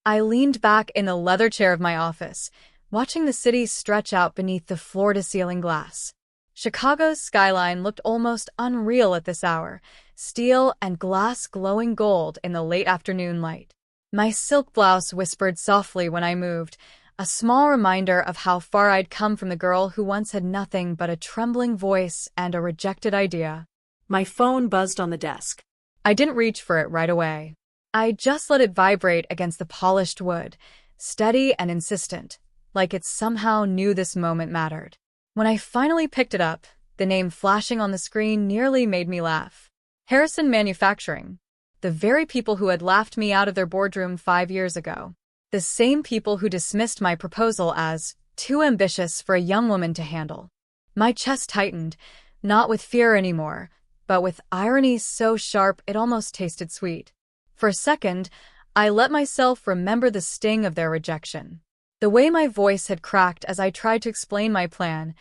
I leaned back in the leather chair of my office, watching the city stretch out beneath the floor-to-ceiling glass. Chicago's skyline looked almost unreal at this hour, steel and glass glowing gold in the late afternoon light. My silk blouse whispered softly when I moved, a small reminder of how far I'd come from the girl who once had nothing but a trembling voice and a rejected idea. My phone buzzed on the desk. I didn't reach for it right away. I just let it vibrate against the polished wood, steady and insistent, like it somehow knew this moment mattered. When I finally picked it up, the name flashing on the screen nearly made me laugh. Harrison Manufacturing. The very people who had laughed me out of their boardroom 5 years ago. The same people who dismissed my proposal as too ambitious for a young woman to handle. My chest tightened, not with fear anymore, but with irony so sharp it almost tasted sweet. For a second, I let myself remember the sting of their rejection. The way my voice had cracked as I tried to explain my plan,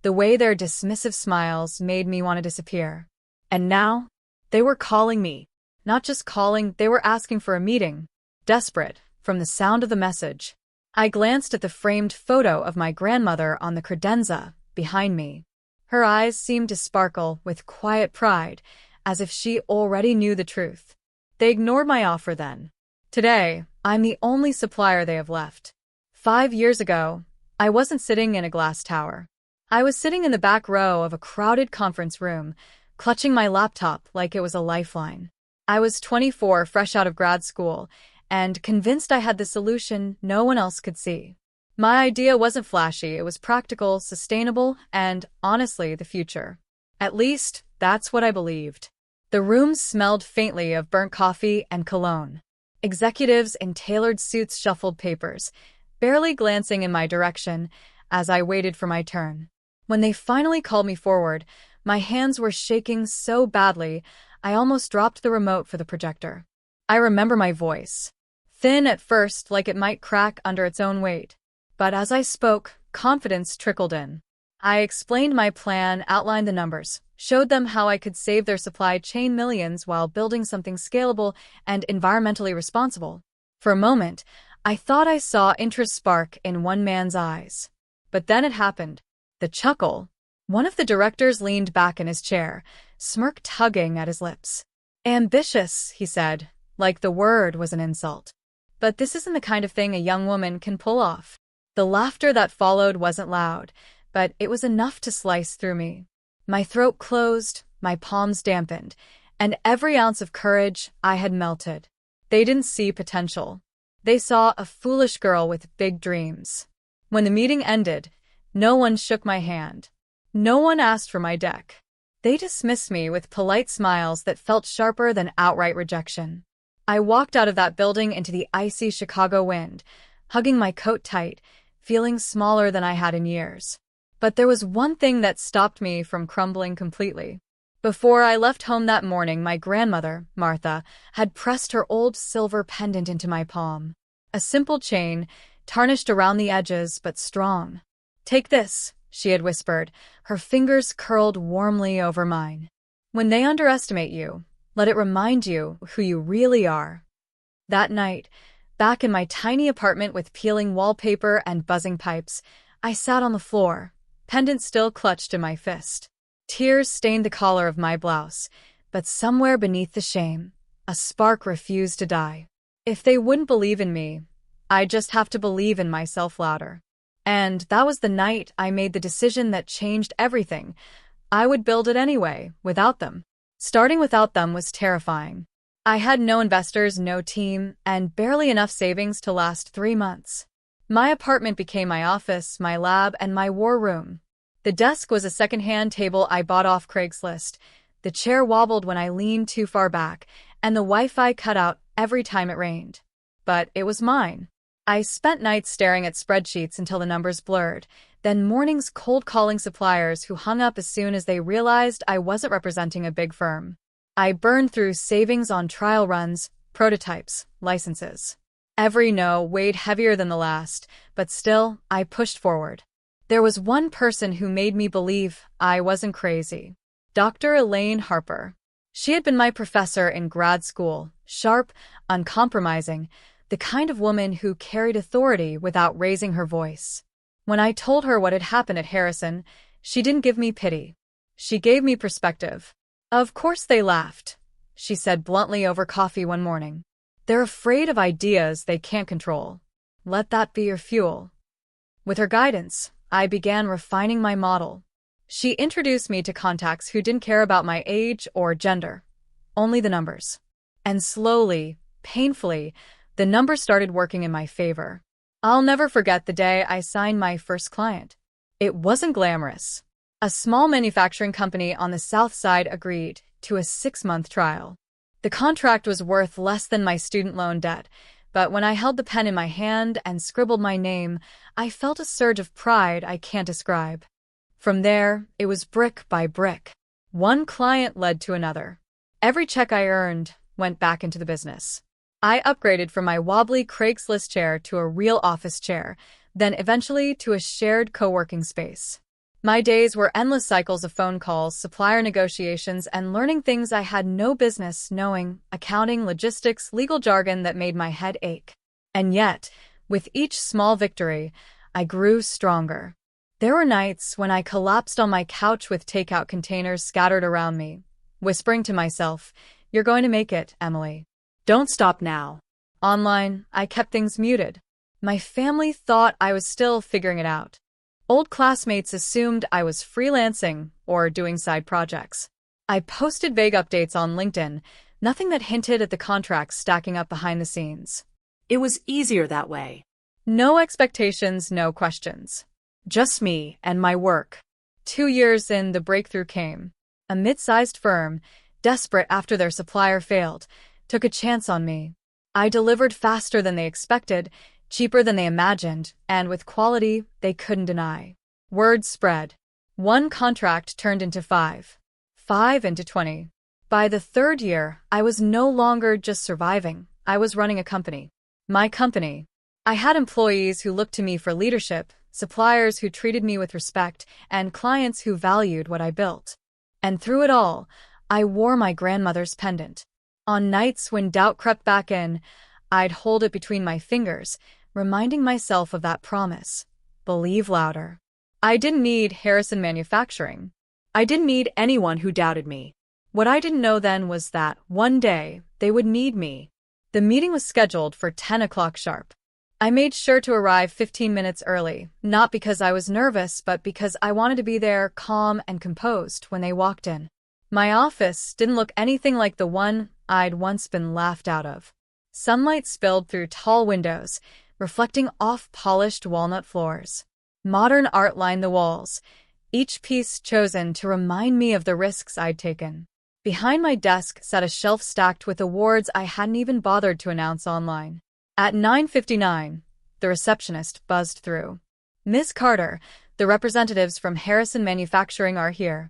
the way their dismissive smiles made me want to disappear. And now, they were calling me. Not just calling, they were asking for a meeting. Desperate, from the sound of the message. I glanced at the framed photo of my grandmother on the credenza behind me. Her eyes seemed to sparkle with quiet pride, as if she already knew the truth. They ignored my offer then. Today, I'm the only supplier they have left. 5 years ago, I wasn't sitting in a glass tower. I was sitting in the back row of a crowded conference room, clutching my laptop like it was a lifeline. I was 24, fresh out of grad school, and convinced I had the solution no one else could see. My idea wasn't flashy, it was practical, sustainable, and, honestly, the future. At least, that's what I believed. The room smelled faintly of burnt coffee and cologne. Executives in tailored suits shuffled papers, barely glancing in my direction as I waited for my turn. When they finally called me forward, my hands were shaking so badly I almost dropped the remote for the projector. I remember my voice. Thin at first, like it might crack under its own weight. But as I spoke, confidence trickled in. I explained my plan, outlined the numbers, showed them how I could save their supply chain millions while building something scalable and environmentally responsible. For a moment, I thought I saw interest spark in one man's eyes. But then it happened. The chuckle. One of the directors leaned back in his chair, smirk tugging at his lips. Ambitious, he said, like the word was an insult. But this isn't the kind of thing a young woman can pull off. The laughter that followed wasn't loud, but it was enough to slice through me. My throat closed, my palms dampened, and every ounce of courage I had melted. They didn't see potential. They saw a foolish girl with big dreams. When the meeting ended, no one shook my hand. No one asked for my deck. They dismissed me with polite smiles that felt sharper than outright rejection. I walked out of that building into the icy Chicago wind, hugging my coat tight, feeling smaller than I had in years. But there was one thing that stopped me from crumbling completely. Before I left home that morning, my grandmother, Martha, had pressed her old silver pendant into my palm. A simple chain, tarnished around the edges but strong. "Take this," she had whispered, her fingers curled warmly over mine. "When they underestimate you, let it remind you who you really are." That night, back in my tiny apartment with peeling wallpaper and buzzing pipes, I sat on the floor, pendant still clutched in my fist. Tears stained the collar of my blouse, but somewhere beneath the shame, a spark refused to die. If they wouldn't believe in me, I'd just have to believe in myself louder. And that was the night I made the decision that changed everything. I would build it anyway, without them. Starting without them was terrifying. I had no investors, no team, and barely enough savings to last 3 months. My apartment became my office, my lab, and my war room. The desk was a second-hand table I bought off Craigslist. The chair wobbled when I leaned too far back, and the Wi-Fi cut out every time it rained. But it was mine. I spent nights staring at spreadsheets until the numbers blurred, then mornings cold-calling suppliers who hung up as soon as they realized I wasn't representing a big firm. I burned through savings on trial runs, prototypes, licenses. Every no weighed heavier than the last, but still, I pushed forward. There was one person who made me believe I wasn't crazy. Dr. Elaine Harper. She had been my professor in grad school, sharp, uncompromising, the kind of woman who carried authority without raising her voice. When I told her what had happened at Harrison, she didn't give me pity. She gave me perspective. Of course they laughed, she said bluntly over coffee one morning. They're afraid of ideas they can't control. Let that be your fuel. With her guidance, I began refining my model. She introduced me to contacts who didn't care about my age or gender, only the numbers. And slowly, painfully, the numbers started working in my favor. I'll never forget the day I signed my first client. It wasn't glamorous. A small manufacturing company on the South Side agreed to a 6-month trial. The contract was worth less than my student loan debt, but when I held the pen in my hand and scribbled my name, I felt a surge of pride I can't describe. From there, it was brick by brick. One client led to another. Every check I earned went back into the business. I upgraded from my wobbly Craigslist chair to a real office chair, then eventually to a shared co-working space. My days were endless cycles of phone calls, supplier negotiations, and learning things I had no business knowing, accounting, logistics, legal jargon that made my head ache. And yet, with each small victory, I grew stronger. There were nights when I collapsed on my couch with takeout containers scattered around me, whispering to myself, "You're going to make it, Emily. Don't stop now." Online, I kept things muted. My family thought I was still figuring it out. Old classmates assumed I was freelancing or doing side projects. I posted vague updates on LinkedIn, nothing that hinted at the contracts stacking up behind the scenes. It was easier that way. No expectations, no questions. Just me and my work. 2 years in, the breakthrough came. A mid-sized firm, desperate after their supplier failed, took a chance on me. I delivered faster than they expected, cheaper than they imagined, and with quality they couldn't deny. Word spread. One contract turned into 5. 5 into 20. By the 3rd year, I was no longer just surviving. I was running a company. My company. I had employees who looked to me for leadership, suppliers who treated me with respect, and clients who valued what I built. And through it all, I wore my grandmother's pendant. On nights when doubt crept back in, I'd hold it between my fingers, reminding myself of that promise. Believe louder. I didn't need Harrison Manufacturing. I didn't need anyone who doubted me. What I didn't know then was that, one day, they would need me. The meeting was scheduled for 10 o'clock sharp. I made sure to arrive 15 minutes early, not because I was nervous, but because I wanted to be there, calm and composed, when they walked in. My office didn't look anything like the one I'd once been laughed out of. Sunlight spilled through tall windows, reflecting off polished walnut floors. Modern art lined the walls, each piece chosen to remind me of the risks I'd taken. Behind my desk sat a shelf stacked with awards I hadn't even bothered to announce online. At 9:59, the receptionist buzzed through. "Miss Carter, the representatives from Harrison Manufacturing are here."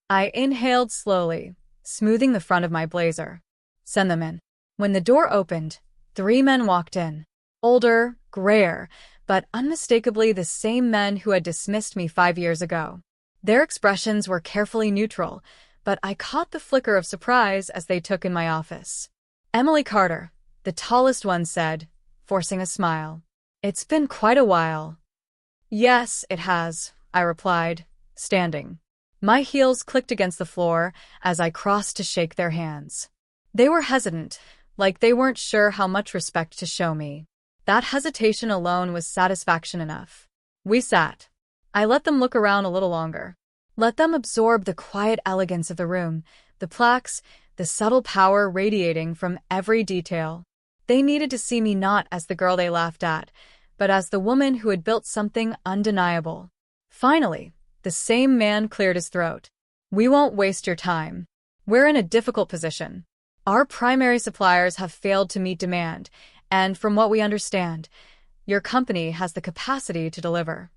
I inhaled slowly, smoothing the front of my blazer. "Send them in." When the door opened, 3 men walked in. Older, grayer, but unmistakably the same men who had dismissed me 5 years ago. Their expressions were carefully neutral, but I caught the flicker of surprise as they took in my office. "Emily Carter," the tallest one said, forcing a smile. "It's been quite a while." "Yes, it has," I replied, standing. My heels clicked against the floor as I crossed to shake their hands. They were hesitant, like they weren't sure how much respect to show me. That hesitation alone was satisfaction enough. We sat. I let them look around a little longer. Let them absorb the quiet elegance of the room, the plaques, the subtle power radiating from every detail. They needed to see me not as the girl they laughed at, but as the woman who had built something undeniable. Finally, the same man cleared his throat. "We won't waste your time. We're in a difficult position. Our primary suppliers have failed to meet demand, and from what we understand, your company has the capacity to deliver."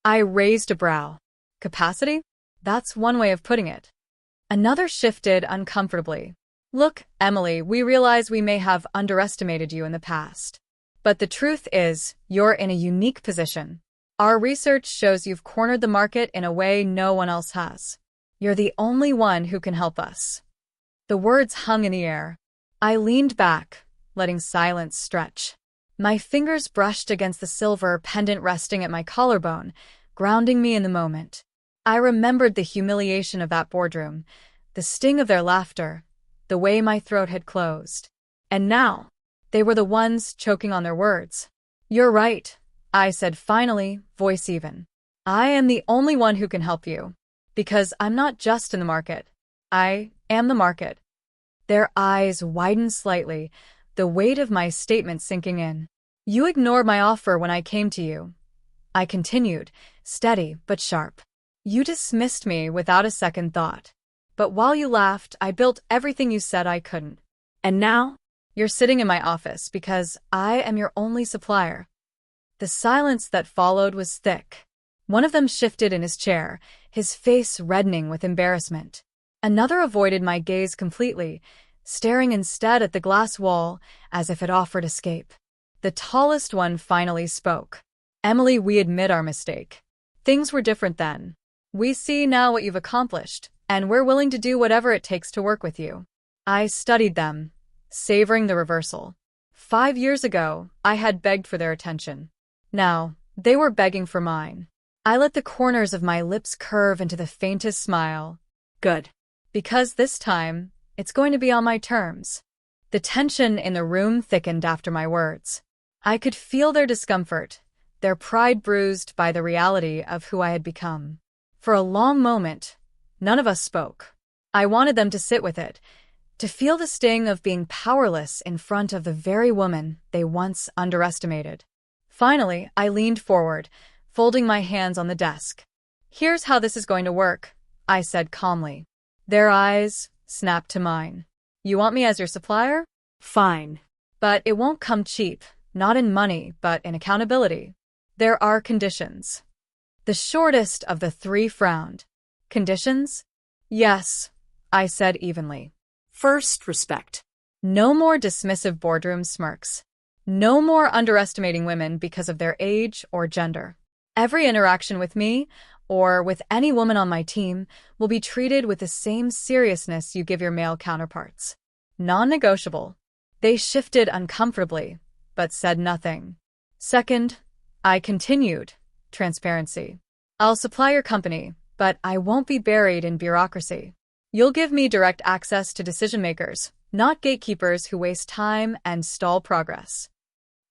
I raised a brow. Capacity? That's one way of putting it. Another shifted uncomfortably. "Look, Emily, we realize we may have underestimated you in the past. But the truth is, you're in a unique position. Our research shows you've cornered the market in a way no one else has. You're the only one who can help us." The words hung in the air. I leaned back, letting silence stretch. My fingers brushed against the silver pendant resting at my collarbone, grounding me in the moment. I remembered the humiliation of that boardroom, the sting of their laughter, the way my throat had closed. And now, they were the ones choking on their words. "You're right," I said finally, voice even. "I am the only one who can help you. Because I'm not just in the market. I am the market." Their eyes widened slightly, the weight of my statement sinking in. "You ignored my offer when I came to you," I continued, steady but sharp. "You dismissed me without a second thought. But while you laughed, I built everything you said I couldn't. And now, you're sitting in my office because I am your only supplier." The silence that followed was thick. One of them shifted in his chair, his face reddening with embarrassment. Another avoided my gaze completely, staring instead at the glass wall as if it offered escape. The tallest one finally spoke. "Emily, we admit our mistake. Things were different then. We see now what you've accomplished, and we're willing to do whatever it takes to work with you." I studied them, savoring the reversal. 5 years ago, I had begged for their attention. Now, they were begging for mine. I let the corners of my lips curve into the faintest smile. "Good. Because this time, it's going to be on my terms." The tension in the room thickened after my words. I could feel their discomfort, their pride bruised by the reality of who I had become. For a long moment, none of us spoke. I wanted them to sit with it, to feel the sting of being powerless in front of the very woman they once underestimated. Finally, I leaned forward, folding my hands on the desk. "Here's how this is going to work," I said calmly. Their eyes snapped to mine. "You want me as your supplier? Fine. But it won't come cheap, not in money, but in accountability. There are conditions." The shortest of the three frowned. "Conditions?" "Yes," I said evenly. First, respect. No more dismissive boardroom smirks. No more underestimating women because of their age or gender. Every interaction with me, or with any woman on my team, will be treated with the same seriousness you give your male counterparts. Non-negotiable. They shifted uncomfortably, but said nothing. Second, I continued, transparency. "I'll supply your company, but I won't be buried in bureaucracy. You'll give me direct access to decision-makers, not gatekeepers who waste time and stall progress."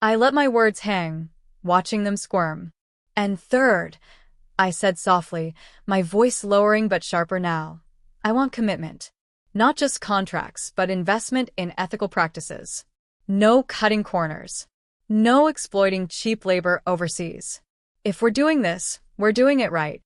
I let my words hang, watching them squirm. "And third," I said softly, my voice lowering but sharper now, "I want commitment. Not just contracts, but investment in ethical practices. No cutting corners. No exploiting cheap labor overseas. If we're doing this, we're doing it right."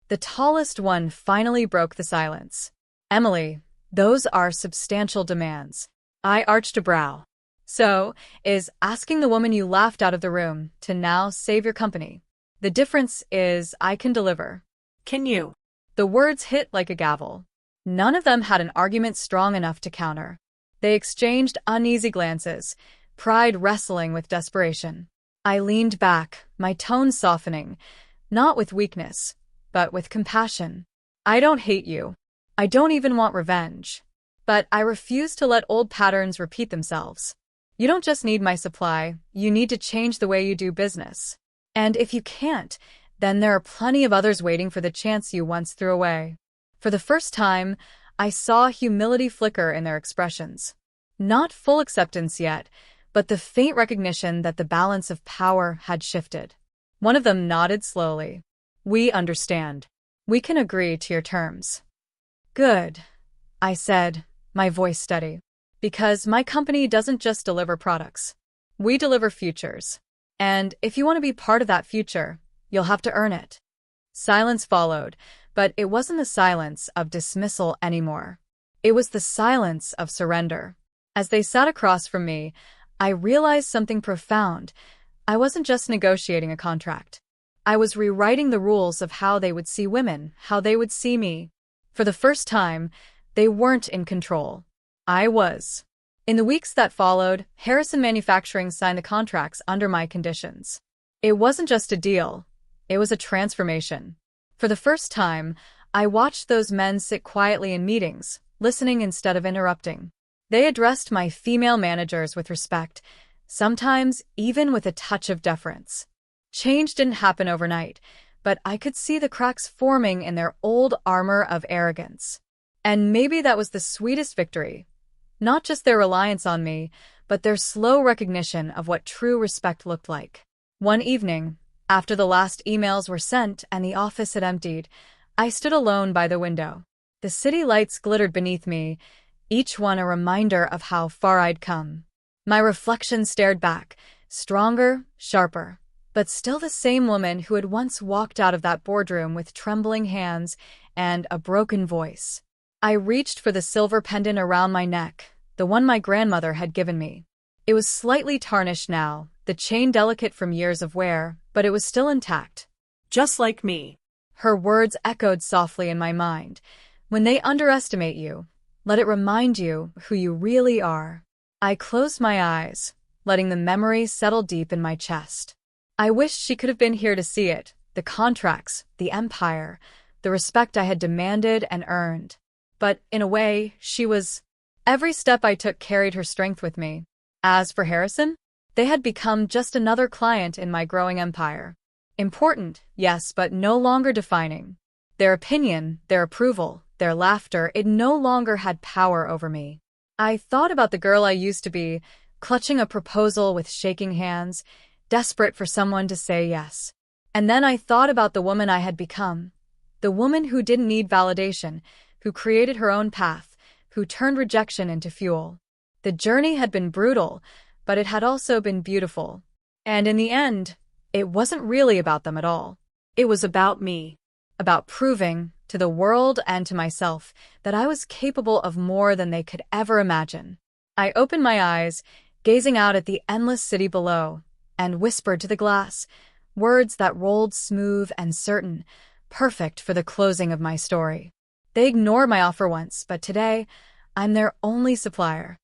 The tallest one finally broke the silence. "Emily, those are substantial demands." I arched a brow. "So, is asking the woman you laughed out of the room to now save your company? The difference is I can deliver." Can you? The words hit like a gavel. None of them had an argument strong enough to counter. They exchanged uneasy glances, pride wrestling with desperation. I leaned back, my tone softening, not with weakness, but with compassion. "I don't hate you. I don't even want revenge. But I refuse to let old patterns repeat themselves. You don't just need my supply, you need to change the way you do business. And if you can't, then there are plenty of others waiting for the chance you once threw away." For the first time, I saw humility flicker in their expressions. Not full acceptance yet, but the faint recognition that the balance of power had shifted. One of them nodded slowly. "We understand. We can agree to your terms." "Good," I said, my voice steady. "Because my company doesn't just deliver products. We deliver futures. And if you want to be part of that future, you'll have to earn it." Silence followed, but it wasn't the silence of dismissal anymore. It was the silence of surrender. As they sat across from me, I realized something profound. I wasn't just negotiating a contract. I was rewriting the rules of how they would see women, how they would see me. For the first time, they weren't in control. I was. In the weeks that followed, Harrison Manufacturing signed the contracts under my conditions. It wasn't just a deal. It was a transformation. For the first time, I watched those men sit quietly in meetings, listening instead of interrupting. They addressed my female managers with respect, sometimes even with a touch of deference. Change didn't happen overnight, but I could see the cracks forming in their old armor of arrogance. And maybe that was the sweetest victory. Not just their reliance on me, but their slow recognition of what true respect looked like. One evening, after the last emails were sent and the office had emptied, I stood alone by the window. The city lights glittered beneath me, each one a reminder of how far I'd come. My reflection stared back, stronger, sharper, but still the same woman who had once walked out of that boardroom with trembling hands and a broken voice. I reached for the silver pendant around my neck, the one my grandmother had given me. It was slightly tarnished now, the chain delicate from years of wear, but it was still intact. Just like me. Her words echoed softly in my mind. When they underestimate you, let it remind you who you really are. I closed my eyes, letting the memory settle deep in my chest. I wished she could have been here to see it, the contracts, the empire, the respect I had demanded and earned. But, in a way, she was. Every step I took carried her strength with me. As for Harrison, they had become just another client in my growing empire. Important, yes, but no longer defining. Their opinion, their approval, their laughter, it no longer had power over me. I thought about the girl I used to be, clutching a proposal with shaking hands, desperate for someone to say yes. And then I thought about the woman I had become. The woman who didn't need validation, who created her own path, who turned rejection into fuel. The journey had been brutal, but it had also been beautiful. And in the end, it wasn't really about them at all. It was about me. About proving, to the world and to myself, that I was capable of more than they could ever imagine. I opened my eyes, gazing out at the endless city below, and whispered to the glass, words that rolled smooth and certain, perfect for the closing of my story. They ignored my offer once, but today, I'm their only supplier.